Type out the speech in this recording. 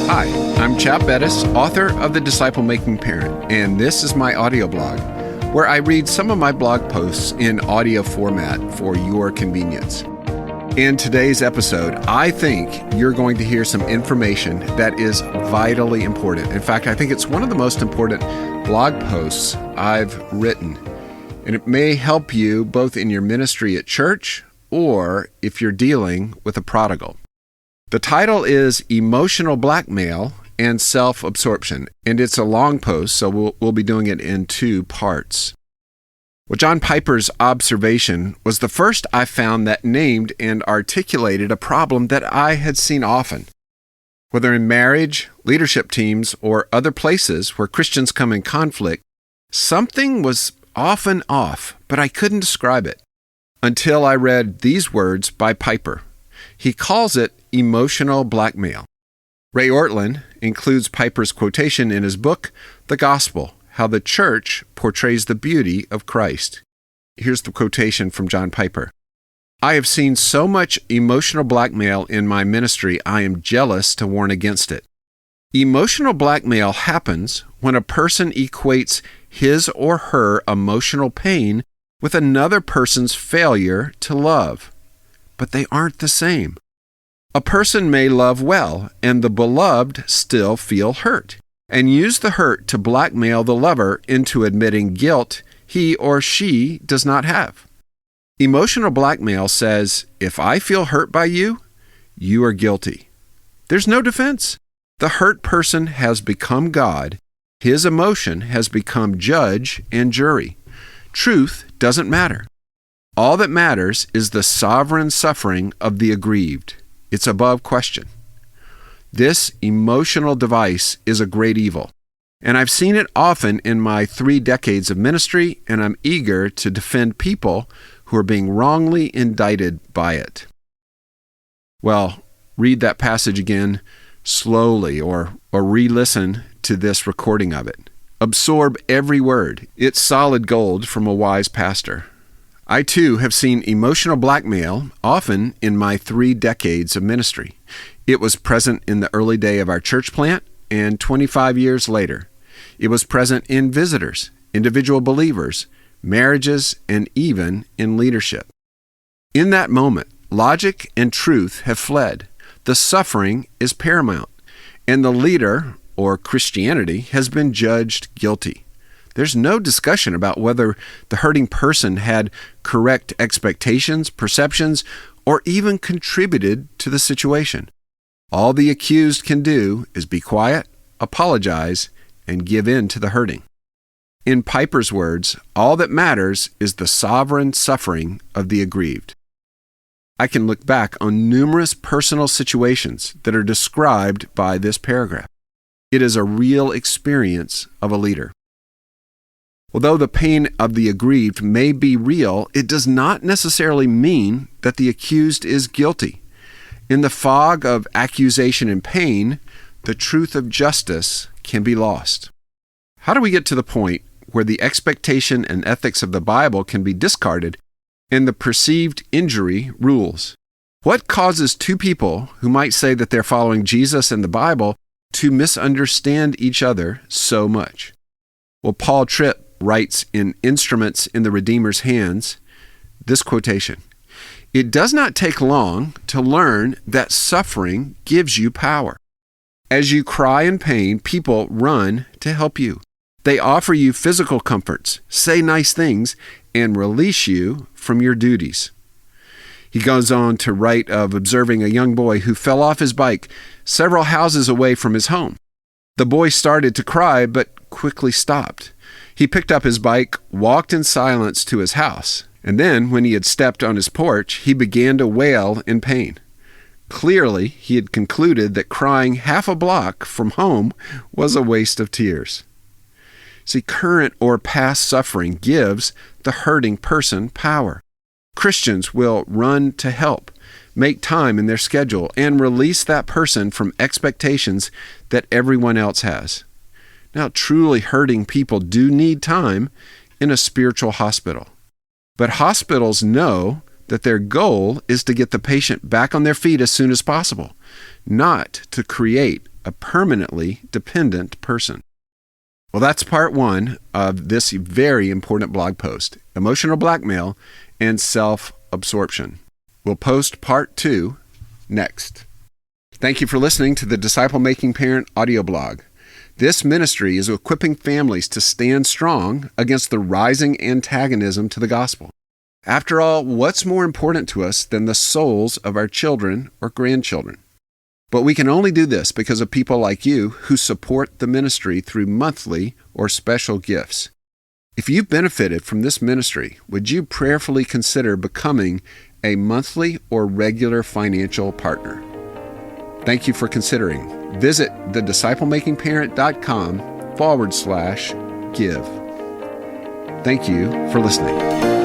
Hi, I'm Chap Bettis, author of The Disciple Making Parent, and this is my audio blog, where I read some of my blog posts in audio format for your convenience. In today's episode, I think you're going to hear some information that is vitally important. In fact, I think it's one of the most important blog posts I've written, and it may help you both in your ministry at church or if you're dealing with a prodigal. The title is Emotional Blackmail and Self-Absorption, and it's a long post, so we'll be doing it in two parts. Well, John Piper's observation was the first I found that named and articulated a problem that I had seen often. Whether in marriage, leadership teams, or other places where Christians come in conflict, something was often off, but I couldn't describe it until I read these words by Piper. He calls it emotional blackmail. Ray Ortlund includes Piper's quotation in his book, The Gospel, How the Church Portrays the Beauty of Christ. Here's the quotation from John Piper. I have seen so much emotional blackmail in my ministry, I am jealous to warn against it. Emotional blackmail happens when a person equates his or her emotional pain with another person's failure to love. But they aren't the same. A person may love well, and the beloved still feel hurt, and use the hurt to blackmail the lover into admitting guilt he or she does not have. Emotional blackmail says, if I feel hurt by you, you are guilty. There's no defense. The hurt person has become God. His emotion has become judge and jury. Truth doesn't matter. All that matters is the sovereign suffering of the aggrieved. It's above question. This emotional device is a great evil, and I've seen it often in my 3 decades of ministry, and I'm eager to defend people who are being wrongly indicted by it. Well, read that passage again slowly or re-listen to this recording of it. Absorb every word. It's solid gold from a wise pastor. I, too, have seen emotional blackmail often in my 3 decades of ministry. It was present in the early day of our church plant and 25 years later. It was present in visitors, individual believers, marriages, and even in leadership. In that moment, logic and truth have fled. The suffering is paramount, and the leader, or Christianity, has been judged guilty. There's no discussion about whether the hurting person had correct expectations, perceptions, or even contributed to the situation. All the accused can do is be quiet, apologize, and give in to the hurting. In Piper's words, all that matters is the sovereign suffering of the aggrieved. I can look back on numerous personal situations that are described by this paragraph. It is a real experience of a leader. Although the pain of the aggrieved may be real, it does not necessarily mean that the accused is guilty. In the fog of accusation and pain, the truth of justice can be lost. How do we get to the point where the expectation and ethics of the Bible can be discarded and the perceived injury rules? What causes two people who might say that they're following Jesus and the Bible to misunderstand each other so much? Well, Paul Tripp writes in Instruments in the Redeemer's Hands this quotation: it does not take long to learn that suffering gives you power. As you cry in pain, people run to help you. They offer you physical comforts, say nice things, and release you from your duties. He goes on to write of observing a young boy who fell off his bike several houses away from his home. The boy started to cry, but quickly stopped. He picked up his bike, walked in silence to his house, and then, when he had stepped on his porch, he began to wail in pain. Clearly, he had concluded that crying half a block from home was a waste of tears. See, current or past suffering gives the hurting person power. Christians will run to help, make time in their schedule, and release that person from expectations that everyone else has. Now, truly hurting people do need time in a spiritual hospital. But hospitals know that their goal is to get the patient back on their feet as soon as possible, not to create a permanently dependent person. Well, that's part one of this very important blog post, Emotional Blackmail and Self-Absorption. We'll post part two next. Thank you for listening to the Disciple Making Parent audio blog. This ministry is equipping families to stand strong against the rising antagonism to the gospel. After all, what's more important to us than the souls of our children or grandchildren? But we can only do this because of people like you who support the ministry through monthly or special gifts. If you've benefited from this ministry, would you prayerfully consider becoming a monthly or regular financial partner? Thank you for considering. Visit thedisciplemakingparent.com/give. Thank you for listening.